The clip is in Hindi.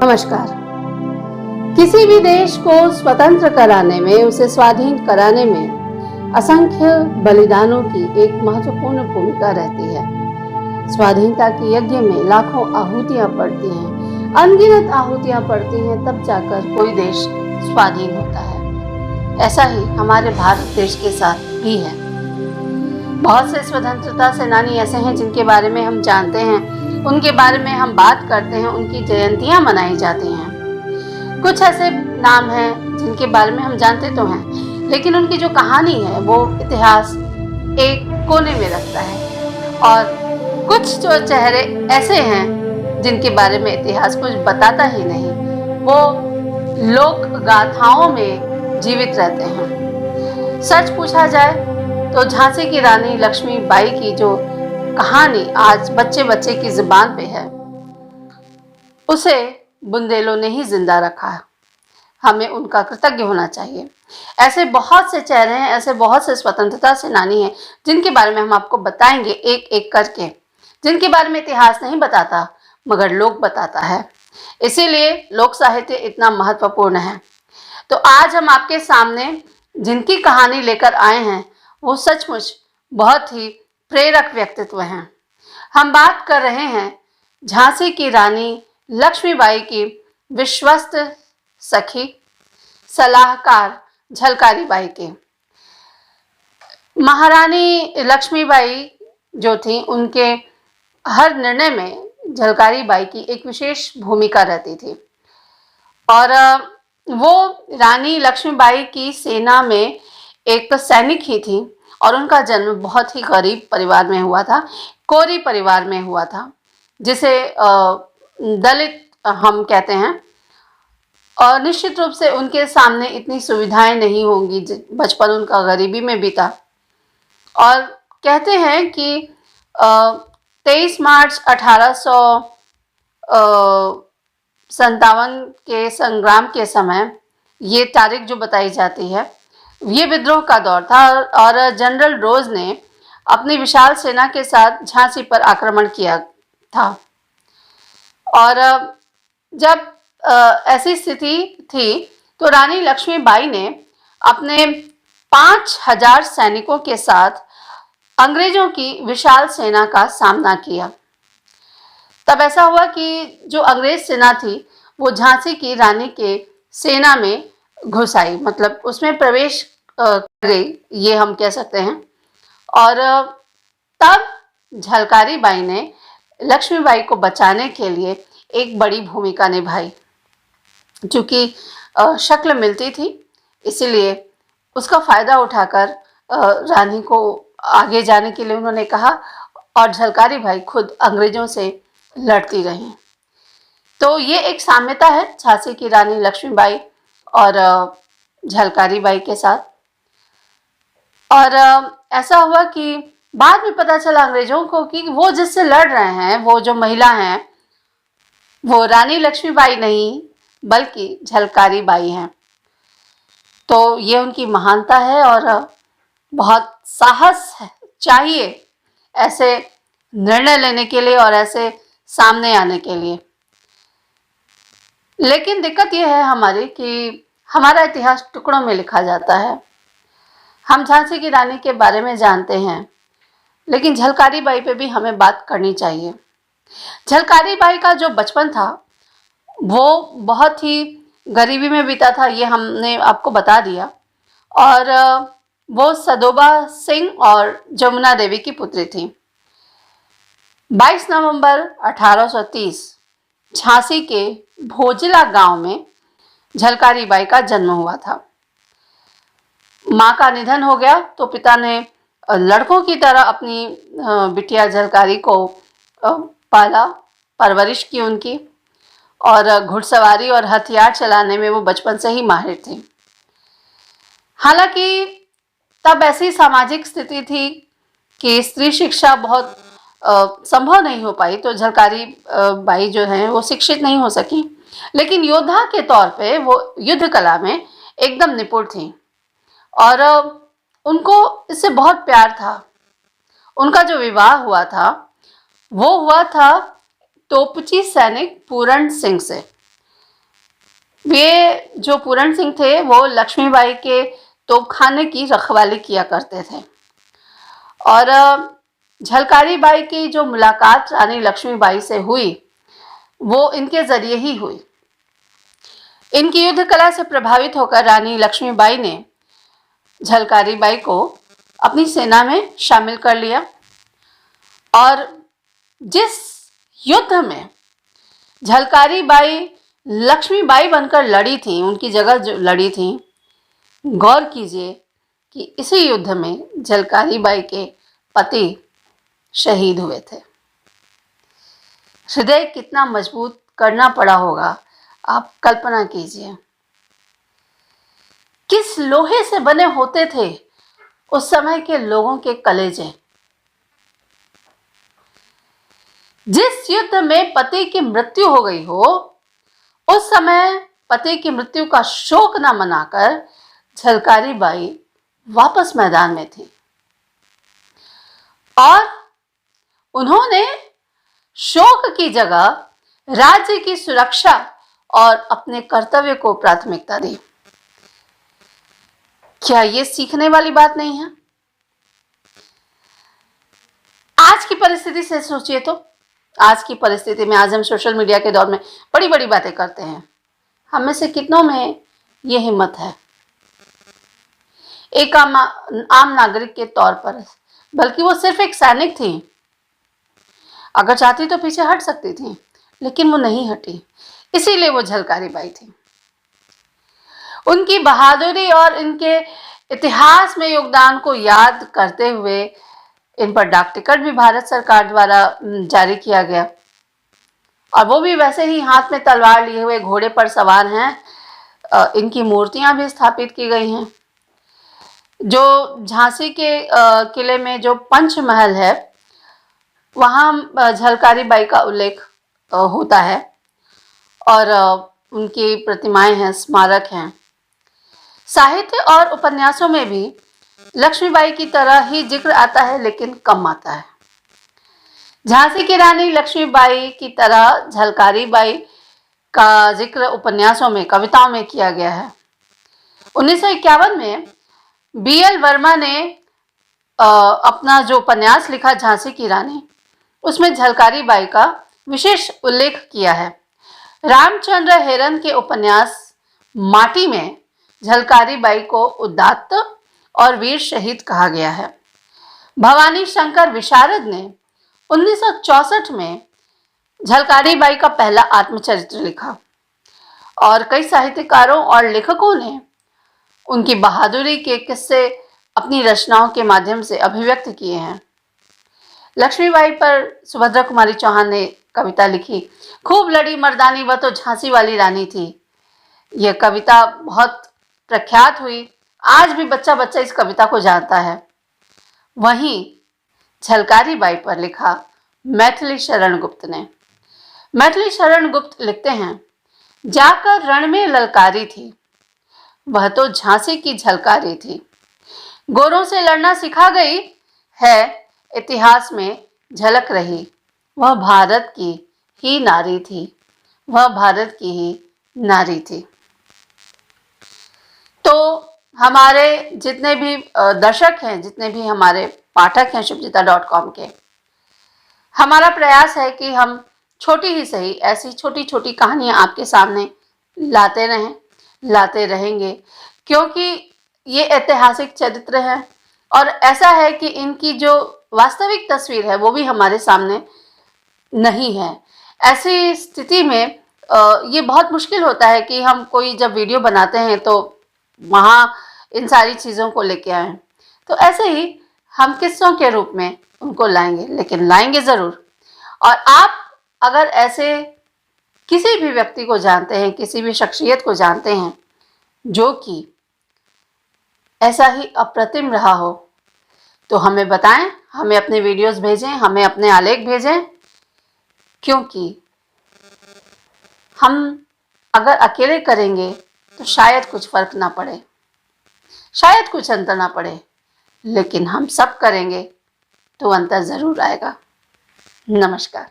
नमस्कार। किसी भी देश को स्वतंत्र कराने में, उसे स्वाधीन कराने में असंख्य बलिदानों की एक महत्वपूर्ण भूमिका रहती है। स्वाधीनता के यज्ञ में लाखों आहुतियां पड़ती हैं, अनगिनत आहुतियां पड़ती हैं, तब जाकर कोई देश स्वाधीन होता है। ऐसा ही हमारे भारत देश के साथ भी है। बहुत से स्वतंत्रता सेनानी ऐसे हैं जिनके बारे में हम जानते हैं, उनके बारे में हम बात करते हैं, उनकी जयंतियां मनाई जाती हैं। कुछ ऐसे नाम हैं जिनके बारे में हम जानते तो हैं, लेकिन उनकी जो कहानी है वो इतिहास एक कोने में रखता है। और कुछ जो चेहरे ऐसे हैं जिनके बारे में इतिहास कुछ बताता ही नहीं, वो लोक गाथाओं में जीवित रहते हैं। सच पूछा जाए तो झांसी की रानी लक्ष्मीबाई की जो कहानी आज बच्चे बच्चे की जुबान पे है, उसे बुंदेलों ने ही जिंदा रखा है। हमें उनका कृतज्ञ होना चाहिए। ऐसे बहुत से चेहरे हैं, ऐसे बहुत से स्वतंत्रता सेनानी हैं जिनके बारे में हम आपको बताएंगे एक एक करके, जिनके बारे में इतिहास नहीं बताता मगर लोक बताता है। इसीलिए लोक साहित्य इतना महत्वपूर्ण है। तो आज हम आपके सामने जिनकी कहानी लेकर आए हैं वो सचमुच बहुत ही प्रेरक व्यक्तित्व हैं। हम बात कर रहे हैं झांसी की रानी लक्ष्मीबाई की विश्वस्त सखी, सलाहकार झलकारी बाई की। महारानी लक्ष्मीबाई जो थी, उनके हर निर्णय में झलकारी बाई की एक विशेष भूमिका रहती थी। और वो रानी लक्ष्मीबाई की सेना में एक सैनिक ही थी और उनका जन्म बहुत ही गरीब परिवार में हुआ था, कोरी परिवार में हुआ था, जिसे दलित हम कहते हैं। और निश्चित रूप से उनके सामने इतनी सुविधाएं नहीं होंगी, बचपन उनका गरीबी में बीता। और कहते हैं कि 23 मार्च 1857 के संग्राम के समय, ये तारीख जो बताई जाती है, ये विद्रोह का दौर था और जनरल रोज ने अपनी विशाल सेना के साथ झांसी पर आक्रमण किया था। और जब ऐसी स्थिति थी तो रानी लक्ष्मीबाई ने अपने 5000 सैनिकों के साथ अंग्रेजों की विशाल सेना का सामना किया। तब ऐसा हुआ कि जो अंग्रेज सेना थी वो झांसी की रानी के सेना में घुस आई, मतलब उसमें प्रवेश कर गई, ये हम कह सकते हैं। और तब झलकारी बाई ने लक्ष्मीबाई को बचाने के लिए एक बड़ी भूमिका निभाई। चूँकि शक्ल मिलती थी, इसीलिए उसका फायदा उठाकर रानी को आगे जाने के लिए उन्होंने कहा और झलकारी बाई खुद अंग्रेजों से लड़ती रहीं। तो ये एक साम्यता है झांसी की रानी लक्ष्मीबाई और झलकारी बाई के साथ। और ऐसा हुआ कि बाद में पता चला अंग्रेजों को कि वो जिससे लड़ रहे हैं, वो जो महिला हैं, वो रानी लक्ष्मीबाई नहीं बल्कि झलकारी बाई हैं। तो ये उनकी महानता है और बहुत साहस चाहिए ऐसे निर्णय लेने के लिए और ऐसे सामने आने के लिए। लेकिन दिक्कत यह है हमारी कि हमारा इतिहास टुकड़ों में लिखा जाता है। हम झांसी की रानी के बारे में जानते हैं, लेकिन झलकारी बाई पे भी हमें बात करनी चाहिए। झलकारी बाई का जो बचपन था वो बहुत ही गरीबी में बीता था, ये हमने आपको बता दिया। और वो सदोबा सिंह और जमुना देवी की पुत्री थी। 22 नवंबर 1830 झांसी के भोजला गांव में झलकारी बाई का जन्म हुआ था। माँ का निधन हो गया तो पिता ने लड़कों की तरह अपनी बिटिया झलकारी को पाला, परवरिश की उनकी। और घुड़सवारी और हथियार चलाने में वो बचपन से ही माहिर थी। हालांकि तब ऐसी सामाजिक स्थिति थी कि स्त्री शिक्षा बहुत संभव नहीं हो पाई, तो झलकारी बाई जो हैं वो शिक्षित नहीं हो सकी। लेकिन योद्धा के तौर पे वो युद्ध कला में एकदम निपुण थी और उनको इससे बहुत प्यार था। उनका जो विवाह हुआ था वो हुआ था तोपची सैनिक पूरण सिंह से। वे जो पूरण सिंह थे वो लक्ष्मीबाई के तोपखाने की रखवाली किया करते थे। और झलकारी बाई की जो मुलाकात रानी लक्ष्मीबाई से हुई वो इनके जरिए ही हुई। इनकी युद्ध कला से प्रभावित होकर रानी लक्ष्मीबाई ने झलकारी बाई को अपनी सेना में शामिल कर लिया। और जिस युद्ध में झलकारी बाई लक्ष्मीबाई बनकर लड़ी थी, उनकी जगह जो लड़ी थी, गौर कीजिए कि इसी युद्ध में झलकारी बाई के पति शहीद हुए थे। हृदय कितना मजबूत करना पड़ा होगा, आप कल्पना कीजिए। किस लोहे से बने होते थे उस समय के लोगों के कलेजे। जिस युद्ध में पति की मृत्यु हो गई हो, उस समय पति की मृत्यु का शोक न मनाकर झलकारी बाई वापस मैदान में थी और उन्होंने शोक की जगह राज्य की सुरक्षा और अपने कर्तव्य को प्राथमिकता दी। क्या ये सीखने वाली बात नहीं है? आज की परिस्थिति से सोचिए तो, आज की परिस्थिति में आज हम सोशल मीडिया के दौर में बड़ी बड़ी बातें करते हैं। हम में से कितनों में ये हिम्मत है एक आम नागरिक के तौर पर? बल्कि वो सिर्फ एक सैनिक थी, अगर चाहती तो पीछे हट सकती थी, लेकिन वो नहीं हटी, इसीलिए वो झलकारी बाई थी। उनकी बहादुरी और इनके इतिहास में योगदान को याद करते हुए इन पर डाक टिकट भी भारत सरकार द्वारा जारी किया गया, और वो भी वैसे ही हाथ में तलवार लिए हुए घोड़े पर सवार हैं। इनकी मूर्तियां भी स्थापित की गई हैं। जो झांसी के किले में जो पंचमहल है, वहाँ झलकारी बाई का उल्लेख होता है और उनकी प्रतिमाएं हैं, स्मारक हैं। साहित्य और उपन्यासों में भी लक्ष्मीबाई की तरह ही जिक्र आता है, लेकिन कम आता है। झांसी की रानी लक्ष्मीबाई की तरह झलकारी बाई का जिक्र उपन्यासों में, कविताओं में किया गया है। 1951 में BL वर्मा ने अपना जो उपन्यास लिखा झांसी की रानी, उसमें झलकारी बाई का विशेष उल्लेख किया है। रामचंद्र हेरन के उपन्यास माटी में झलकारी बाई को उदात्त और वीर शहीद कहा गया है। भवानी शंकर विशारद ने 1964 में झलकारी बाई का पहला आत्मचरित्र लिखा और कई साहित्यकारों और लेखकों ने उनकी बहादुरी के किस्से अपनी रचनाओं के माध्यम से अभिव्यक्त किए हैं। लक्ष्मीबाई पर सुभद्रा कुमारी चौहान ने कविता लिखी, खूब लड़ी मर्दानी वह तो झांसी वाली रानी थी। यह कविता बहुत प्रख्यात हुई, आज भी बच्चा बच्चा इस कविता को जानता है। वहीं झलकारी बाई पर लिखा मैथिली शरण गुप्त ने। मैथिली शरण गुप्त लिखते हैं, जाकर रण में ललकारी थी, वह तो झांसी की झलकारी थी। गोरों से लड़ना सिखा गई है, इतिहास में झलक रही, वह भारत की ही नारी थी, वह भारत की ही नारी थी। तो हमारे जितने भी दर्शक हैं, जितने भी हमारे पाठक हैं शुभचिता.com के, हमारा प्रयास है कि हम छोटी ही सही ऐसी छोटी छोटी कहानियां आपके सामने लाते रहें, लाते रहेंगे, क्योंकि ये ऐतिहासिक चरित्र हैं और ऐसा है कि इनकी जो वास्तविक तस्वीर है वो भी हमारे सामने नहीं है। ऐसी स्थिति में ये बहुत मुश्किल होता है कि हम कोई जब वीडियो बनाते हैं तो वहाँ इन सारी चीज़ों को लेके आएँ। तो ऐसे ही हम किस्सों के रूप में उनको लाएंगे, लेकिन लाएंगे ज़रूर। और आप अगर ऐसे किसी भी व्यक्ति को जानते हैं, किसी भी शख्सियत को जानते हैं जो कि ऐसा ही अप्रतिम रहा हो, तो हमें बताएं, हमें अपने वीडियोस भेजें, हमें अपने आलेख भेजें, क्योंकि हम अगर अकेले करेंगे तो शायद कुछ फर्क ना पड़े, शायद कुछ अंतर ना पड़े, लेकिन हम सब करेंगे तो अंतर ज़रूर आएगा। नमस्कार।